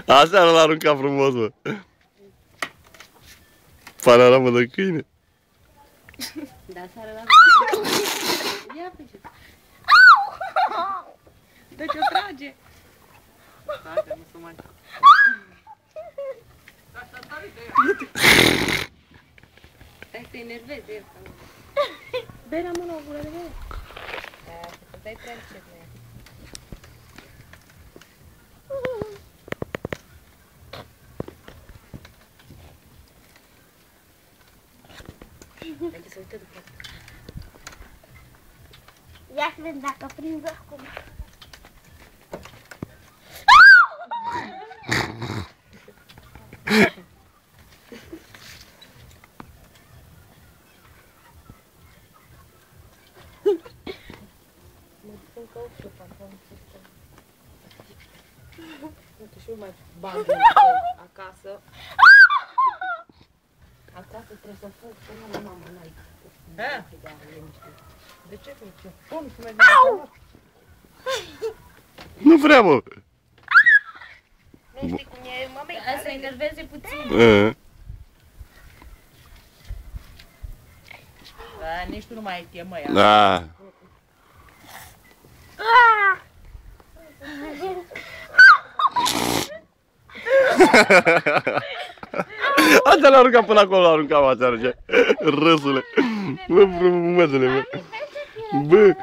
Așa l-a aruncat frumos, mă. Panoramă de câine. Da, seara la ia pe ce. De ce o trage? Haide, nu se mai... Stai să enervezi el. Bea mâna o gură de bere. Da, să dai prea încet, ne. Hai să uită după. Ia să vedem dacă prind acum. Mă duc în căușă, parcă am făcut. Uite, și eu mai bag acasă. Acasă trebuie să fug până la mama, n-ai. De ce fi? Cum să mergi acolo? Nu vrea, mă. Nu știi cum e, mami? Hai să enerveze puțin. Da, nici tu nu mai ai temă, ia. Da. Asta l-a aruncat până acolo, l-a aruncat așa, râsule. Bă, frumățule, bă. Bă.